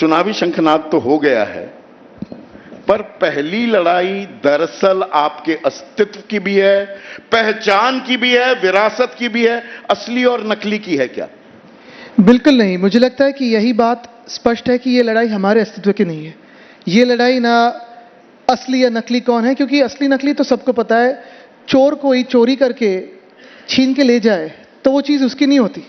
चुनावी शंखनाद तो हो गया है, पर पहली लड़ाई दरअसल आपके अस्तित्व की भी है, पहचान की भी है, विरासत की भी है, असली और नकली की है क्या? बिल्कुल नहीं। मुझे लगता है कि यही बात स्पष्ट है कि ये लड़ाई हमारे अस्तित्व की नहीं है। ये लड़ाई ना असली या नकली कौन है, क्योंकि असली नकली तो सबको पता है। चोर कोई चोरी करके छीन के ले जाए तो वो चीज़ उसकी नहीं होती।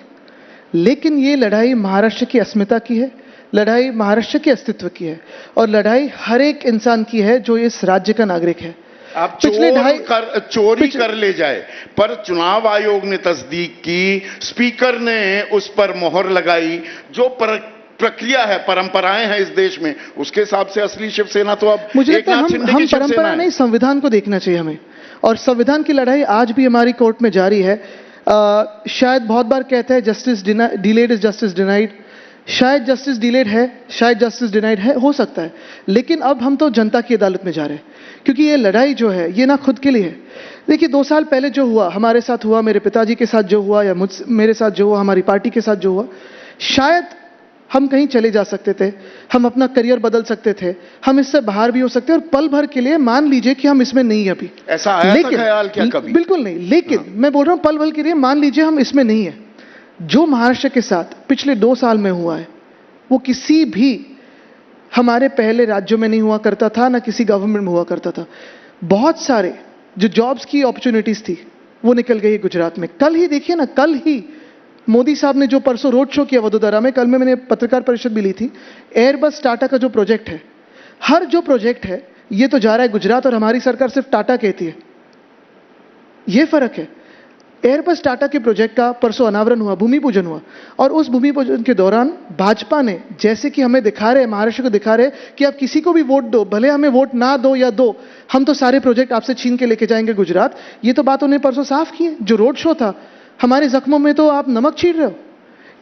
लेकिन ये लड़ाई महाराष्ट्र की अस्मिता की है, लड़ाई महाराष्ट्र के अस्तित्व की है, और लड़ाई हर एक इंसान की है जो इस राज्य का नागरिक है। आप चोरी कर ले जाए, पर चुनाव आयोग ने तस्दीक की, स्पीकर ने उस पर मोहर लगाई। जो प्रक्रिया है, परंपराएं हैं इस देश में, उसके हिसाब से असली शिवसेना तो अब मुझे लगता है हम परंपरा नहीं, संविधान को देखना चाहिए हमें। और संविधान की लड़ाई आज भी हमारी कोर्ट में जारी है। शायद बहुत बार कहते हैं justice delayed is justice denied. शायद जस्टिस डिलेड है, शायद जस्टिस डिनाइड है, हो सकता है। लेकिन अब हम तो जनता की अदालत में जा रहे हैं, क्योंकि ये लड़ाई जो है ये ना खुद के लिए है। देखिए, 2 साल पहले जो हुआ, हमारे साथ हुआ, मेरे पिताजी के साथ जो हुआ, या मेरे साथ जो हुआ, हमारी पार्टी के साथ जो हुआ, शायद हम कहीं चले जा सकते थे, हम अपना करियर बदल सकते थे, हम इससे बाहर भी हो सकते हैं, और पल भर के लिए मान लीजिए कि हम इसमें नहीं है अभी। ऐसा आया था ख्याल क्या कभी? बिल्कुल नहीं। लेकिन मैं बोल रहा हूं, पल भर के लिए मान लीजिए हम इसमें नहीं है। जो महाराष्ट्र के साथ पिछले 2 साल में हुआ है, वो किसी भी हमारे पहले राज्यों में नहीं हुआ करता था, ना किसी गवर्नमेंट में हुआ करता था। बहुत सारे जो जॉब्स की अपॉर्चुनिटीज थी वो निकल गई गुजरात में। कल ही देखिए ना, कल ही मोदी साहब ने जो परसों रोड शो किया वडोदरा में, कल में मैंने पत्रकार परिषद भी ली थी। एयरबस टाटा का जो प्रोजेक्ट है, हर जो प्रोजेक्ट है ये तो जा रहा है गुजरात, और हमारी सरकार सिर्फ टाटा कहती है। ये फर्क है। एयरबस टाटा के प्रोजेक्ट का परसों अनावरण हुआ, भूमि पूजन हुआ, और उस भूमि पूजन के दौरान भाजपा ने, जैसे कि हमें दिखा रहे, महाराष्ट्र को दिखा रहे कि आप किसी को भी वोट दो, भले हमें वोट ना दो या दो, हम तो सारे प्रोजेक्ट आपसे छीन के लेके जाएंगे गुजरात। ये तो बात उन्हें परसों साफ की है। जो रोड शो था, हमारे जख्मों में तो आप नमक छीट रहे हो।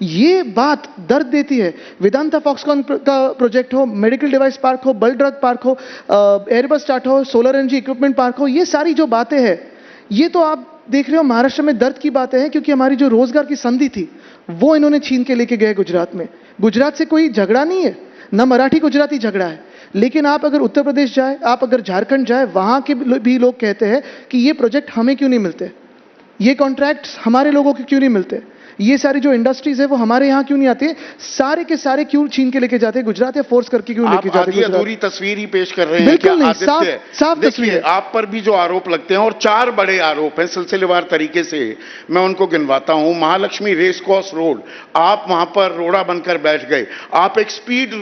ये बात दर्द देती है। वेदांता फॉक्सकॉन का प्रोजेक्ट हो, मेडिकल डिवाइस पार्क हो, बल ड्रग पार्क हो, एयरबस टाटा हो, सोलर एनर्जी इक्विपमेंट पार्क हो, ये सारी जो बातें हैं, ये तो आप देख रहे हो महाराष्ट्र में दर्द की बातें हैं, क्योंकि हमारी जो रोजगार की संधि थी वो इन्होंने छीन के लेके गए गुजरात में। गुजरात से कोई झगड़ा नहीं है, ना मराठी गुजराती झगड़ा है। लेकिन आप अगर उत्तर प्रदेश जाए, आप अगर झारखंड जाए, वहां के भी लोग कहते हैं कि ये प्रोजेक्ट हमें क्यों नहीं मिलते, ये कॉन्ट्रैक्ट्स हमारे लोगों को क्यों नहीं मिलते, ये सारी जो इंडस्ट्रीज है वो हमारे यहाँ क्यों नहीं आती है, सारे के सारे क्यों छीन के लेके जाते हैं गुजरात, या फोर्स करके क्यों लेके जाते हैं? अधूरी तस्वीर ही पेश कर रहे हैं। बिल्कुल नहीं, साफ तस्वीर। आप पर भी जो आरोप लगते हैं, और 4 बड़े आरोप हैं, सिलसिलेवार तरीके से मैं उनको गिनवाता हूं। महालक्ष्मी रेस कोर्स रोड, आप वहां पर रोड़ा बनकर बैठ गए। आप एक स्पीड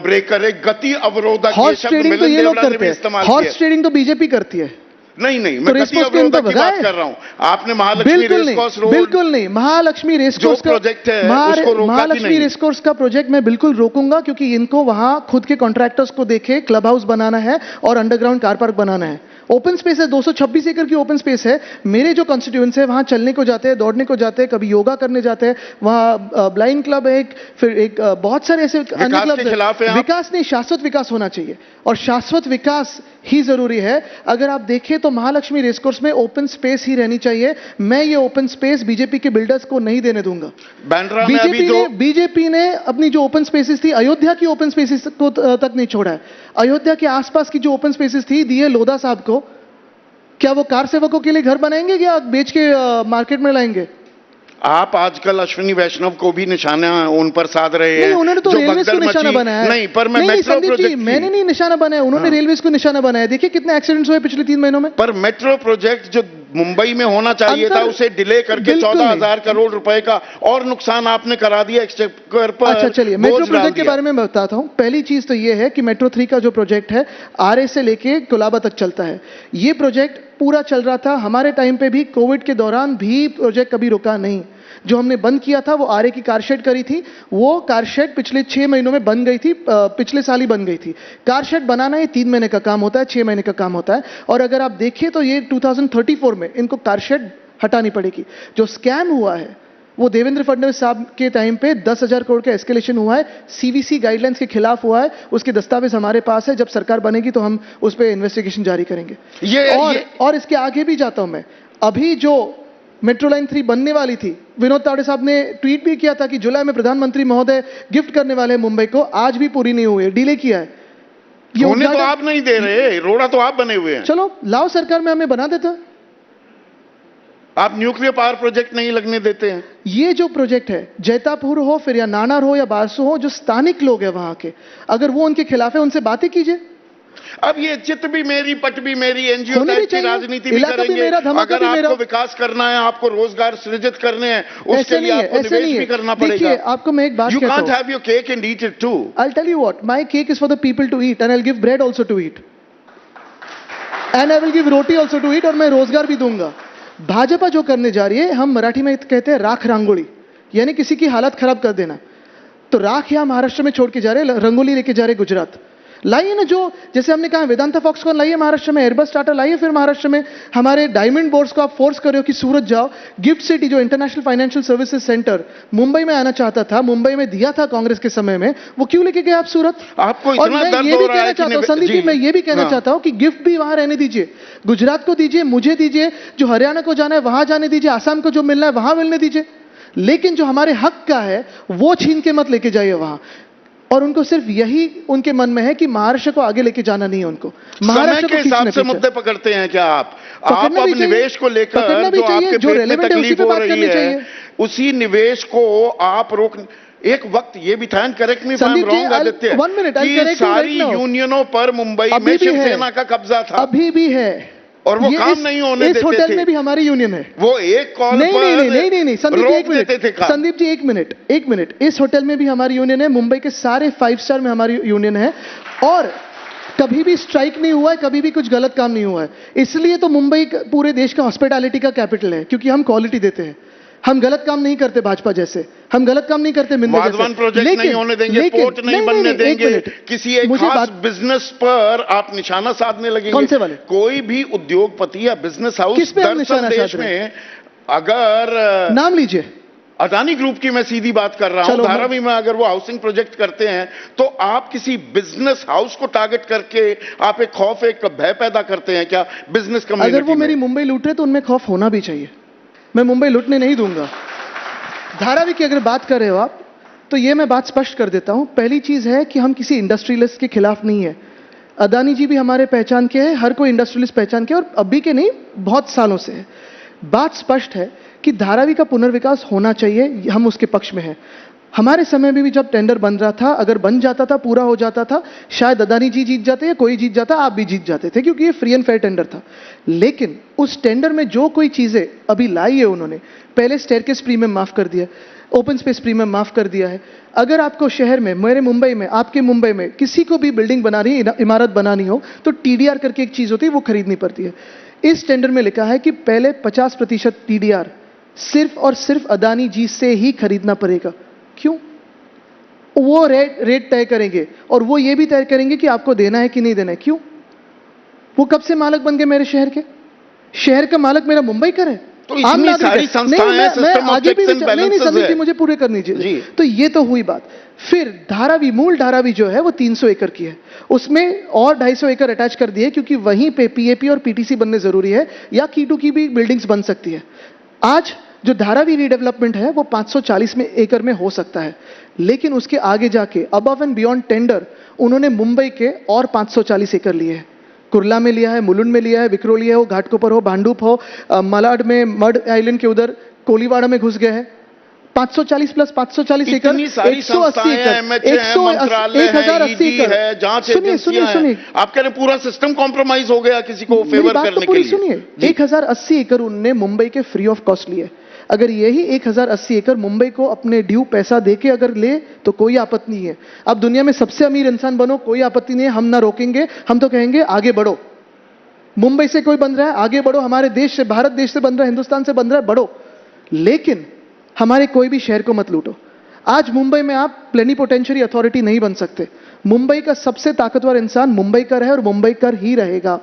ब्रेकर, एक गति अवरोधक, हॉर्स ट्रेडिंग तो ये लोग करते हैं, हॉर्स ट्रेडिंग तो बीजेपी करती है। नहीं, मैं गति अवरोधक की बात कर रहा हूं। आपने महालक्ष्मी रेस कोर्स रोड, बिल्कुल नहीं, महालक्ष्मी रेस कोर्स का प्रोजेक्ट है, उसको रोका महालक्ष्मी रेस कोर्स का प्रोजेक्ट मैं बिल्कुल रोकूंगा, क्योंकि इनको वहां खुद के कॉन्ट्रैक्टर्स को देखे क्लब हाउस बनाना है और अंडरग्राउंड कार पार्क बनाना है। ओपन स्पेस है, 226 एकड़ की ओपन स्पेस है। मेरे जो कॉन्स्टिट्यूएंसी है, वहां चलने को जाते हैं, दौड़ने को जाते हैं, कभी योगा करने जाते हैं। वहां ब्लाइंड क्लब है, फिर एक बहुत सारे ऐसे अन्य क्लब हैं। विकास नहीं, शाश्वत विकास होना चाहिए, और शाश्वत विकास ही जरूरी है। अगर आप देखें तो महालक्ष्मी रेसकोर्स में ओपन स्पेस ही रहनी चाहिए। मैं ये ओपन स्पेस बीजेपी के बिल्डर्स को नहीं देने दूंगा। बीजेपी ने अपनी जो ओपन स्पेसेस थी, अयोध्या की ओपन स्पेसेस को तक नहीं छोड़ा है। अयोध्या के आसपास की जो ओपन स्पेसेस थी, दिए लोधा साहब को। क्या वो कार सेवकों के लिए घर बनाएंगे, या बेच के मार्केट में लाएंगे? आप आजकल अश्विनी वैष्णव को भी निशाना उन पर साध रहे हैं। नहीं, उन्होंने तो रेलवेज को निशाना बनाया है। नहीं, पर मैं मेट्रो प्रोजेक्ट, मैंने नहीं निशाना बनाया, उन्होंने रेलवेज को निशाना बनाया। देखिए कितने एक्सीडेंट्स हुए पिछले 3 महीनों में। पर मेट्रो प्रोजेक्ट जो मुंबई में होना चाहिए था, उसे डिले करके 14,000 करोड़ रुपए का और नुकसान आपने करा दिया एक्सचेकर पर। अच्छा, चलिए मेट्रो प्रोजेक्ट के बारे में बताता हूं। पहली चीज तो यह है कि मेट्रो 3 का जो प्रोजेक्ट है, आरए से लेके कोलाबा तक चलता है। ये प्रोजेक्ट पूरा चल रहा था हमारे टाइम पे भी, कोविड के दौरान भी प्रोजेक्ट कभी रुका नहीं। जो हमने बंद किया था वो आरए की कारशेड करी थी, वो कारशेड पिछले 6 महीनों में बन गई थी, पिछले साल ही बन गई थी। कारशेड बनाना ये 3 महीने का काम होता है, 6 महीने का काम होता है। और अगर आप देखें तो ये 2034 में इनको कारशेड हटानी पड़ेगी। जो स्कैम हुआ है वो देवेंद्र फडणवीस साहब के टाइम पे 10,000 करोड़ का एस्केलेशन हुआ है, सीवीसी गाइडलाइंस के खिलाफ हुआ है। उसके दस्तावेज हमारे पास है, जब सरकार बनेगी तो हम उस पर इन्वेस्टिगेशन जारी करेंगे। और इसके आगे भी जाता हूं मैं। अभी जो मेट्रो लाइन 3 बनने वाली थी। विनोद तावड़े साहब ने ट्वीट भी किया था कि जुलाई में प्रधानमंत्री महोदय गिफ्ट करने वाले हैं मुंबई को, आज भी पूरी नहीं हुई है, डिले किया है। ये होने तो उद्घाटन- आप नहीं दे रहे, रोड़ा तो आप बने हुए हैं। चलो लाओ सरकार में, हमें बना देता। आप न्यूक्लियर पावर प्रोजेक्ट नहीं लगने देते हैं। ये जो प्रोजेक्ट है, जैतापुर हो फिर या नानार हो या बारसू हो, जो स्थानिक लोग हैं वहां के, अगर वो उनके खिलाफ है, उनसे बातें कीजिए। अब ये चित भी मेरी पट भी मेरी, एनजीओ होनी भी टाइप की चाहिए। राजनीति भी इलाका भी करेंगे। मेरा, धमाका अगर भी मेरा। आपको विकास करना है, आपको रोजगार सृजित करने हैं, ऐसे उसके लिए नहीं है, आपको ऐसे निवेश नहीं भी है। करना देखिए, पड़ेगा। आपको मैं एक बात You कहता can't हूं। have your cake and eat it too. I'll tell you what, my cake is for the people to eat and I'll give bread also to eat. And I will give roti also to eat, और मैं रोजगार भी दूंगा। भाजपा जो करने जा रही है, हम मराठी में कहते हैं राख रंगोली, यानी किसी की हालत खराब कर देना। तो राख यहां महाराष्ट्र में छोड़ के जा रहे, रंगोली लेके जा रहे गुजरात। लाइए ना, जो जैसे हमने कहा वेदांता फॉक्सकॉन लाइए महाराष्ट्र में, एयरबस टाटा लाइए फिर महाराष्ट्र में। हमारे डायमंड बोर्ड्स को आप फोर्स कर रहे हो कि सूरत जाओ। गिफ्ट सिटी जो international financial services centre Mumbai में आना चाहता था, मुंबई में दिया था कांग्रेस के समय में, वो क्यों लेके गए आप सूरत? आपको और इतना मैं दर्द ये हो भी रहा कहना है कि चाहता हूं, संदीप जी, मैं ये भी कहना चाहता हूं कि गिफ्ट भी वहां रहने दीजिए। गुजरात को दीजिए, मुझे दीजिए, जो हरियाणा को जाना है वहां जाने दीजिए, आसाम को जो मिलना है वहां मिलने दीजिए, लेकिन जो हमारे हक का है वो छीन के मत लेके जाइए वहां। और उनको सिर्फ यही उनके मन में है कि महाराष्ट्र को आगे लेके जाना नहीं है उनको, समय के हिसाब से खींचने मुद्दे पकड़ते हैं क्या आप? पकड़ना अब भी चाहिए। निवेश को लेकर पकड़ना भी जो चाहिए, आपके जो पेट में relevant है, उसी तकलीफ पे हो बात रही करनी है, चाहिए। उसी निवेश को आप रोक। एक वक्त ये भी था, correct me if I am Sandeep ji, wrong Aditya, 1 minute, I'll कि correct you सारी right now। यूनियनों पर मुंबई अभी में भी है। शिवसेना का कब्जा था, अभी भी है, और वो ये काम इस- नहीं होने इस देते होटल थे। में भी हमारी यूनियन है। वो एक कॉल नहीं पर नहीं नहीं नहीं नहीं नहीं, संदीप जी रोक एक मिनट, देते थे काम। संदीप जी एक मिनट, इस होटल में भी हमारी यूनियन है, मुंबई के सारे 5 स्टार में हमारी यूनियन है, और कभी भी स्ट्राइक नहीं हुआ है, कभी भी कुछ गलत काम नहीं हुआ है। इसलिए तो मुंबई पूरे देश का हॉस्पिटैलिटी का कैपिटल है, क्योंकि हम क्वालिटी देते हैं। हम गलत काम नहीं करते भाजपा जैसे, हम गलत काम नहीं करते मिंदे जैसे। वाधवान प्रोजेक्ट नहीं होने देंगे, पोर्ट नहीं बनने देंगे, किसी एक खास बिजनेस पर आप निशाना साधने लगेंगे। कौन से वाले? कोई भी उद्योगपति या बिजनेस हाउस किस पे हम दरअसल निशाना देश साध रहे में, अगर नाम लीजिए। अदानी ग्रुप की मैं सीधी बात कर रहा हूं, चलो, धारावी में अगर वो हाउसिंग प्रोजेक्ट करते हैं, तो आप किसी बिजनेस हाउस को टारगेट करके आप एक खौफ, एक भय पैदा करते हैं क्या बिजनेस कम्युनिटी अगर वो में? मेरी मुंबई लूट रहे तो उनमें खौफ होना भी चाहिए। मैं मुंबई लूटने नहीं दूंगा। धारावी की अगर बात कर रहे हो आप, तो ये मैं बात स्पष्ट कर देता हूं। पहली चीज है कि हम किसी इंडस्ट्रियलिस्ट के खिलाफ नहीं है। अदानी जी भी हमारे पहचान के हैं, हर कोई इंडस्ट्रियलिस्ट पहचान के, और अभी के नहीं, बहुत सालों से है। बात स्पष्ट है कि धारावी का पुनर्विकास होना चाहिए, हम उसके पक्ष में हैं। हमारे समय में भी जब टेंडर बन रहा था, अगर बन जाता था, पूरा हो जाता था, शायद अदानी जी जीत जाते या कोई जीत जाता, आप भी जीत जाते थे, क्योंकि ये फ्री एंड फेयर टेंडर था। लेकिन उस टेंडर में जो कोई चीजें अभी लाई है उन्होंने, पहले स्टेयरकेस प्रीमियम माफ कर दिया, ओपन स्पेस प्रीमियम माफ कर दिया है। अगर आपको शहर में, मेरे मुंबई में, आपके मुंबई में किसी को भी बिल्डिंग बनानी, इमारत बनानी हो, तो टीडीआर करके एक चीज होती है, वो खरीदनी पड़ती है। इस टेंडर में लिखा है कि पहले 50% टीडीआर सिर्फ और सिर्फ अदानी जी से ही खरीदना पड़ेगा। क्यों? वो रेट तय करेंगे, और वो ये भी तय करेंगे कि आपको देना है कि नहीं देना है। क्यों? वो कब से मालिक बन गए मेरे शहर के? शहर का मालिक मेरा मुंबई का है। तो इतनी सारी संस्थाएं हैं, system of checks and balances है। संदीप जी मुझे पूरे करनी चाहिए। तो ये तो हुई बात। फिर धारावी, मूल धारावी जो है वो 300 एकड़ की है, उसमें और 250 एकड़ अटैच कर दिए, क्योंकि वहीं पे पीएपी और पीटीसी बनने जरूरी है, या कीटू की भी बिल्डिंग्स बन सकती है। आज जो धारावी रीडेवलपमेंट है वो 540 में एकड़ में हो सकता है, लेकिन उसके आगे जाके अबव एंड बियॉन्ड टेंडर उन्होंने मुंबई के और 540 एकड़ लिए हैं। कुर्ला में लिया है, मुलुंड में लिया है, विक्रोली हो, घाटकोपर हो, भांडुप हो, मलाड में, मड आइलैंड के उधर कोलीवाड़ा में घुस गए हैं। 540 प्लस 540 एकड़, 180 एकड़, 1080 एकड़। जांच सुनिए सुनिए सुनिए, आप कह रहे पूरा सिस्टम कॉम्प्रोमाइज हो गया किसी को फेवर करने के लिए। सुनिए, 1080 एकड़ उनने मुंबई के फ्री ऑफ कॉस्ट लिए। अगर यही 1080 एकड़ मुंबई को अपने ड्यू पैसा देके अगर ले तो कोई आपत्ति नहीं है। अब दुनिया में सबसे अमीर इंसान बनो, कोई आपत्ति नहीं है, हम ना रोकेंगे, हम तो कहेंगे आगे बढ़ो। मुंबई से कोई बन रहा है, आगे बढ़ो, हमारे देश से, भारत देश से बन रहा है, हिंदुस्तान से बन रहा है, बढ़ो, लेकिन हमारे कोई भी शहर को मत लूटो। आज मुंबई में आप प्लेनिपोटेंशियरी अथॉरिटी नहीं बन सकते। मुंबई का सबसे ताकतवर इंसान मुंबई का है और मुंबई का ही रहेगा।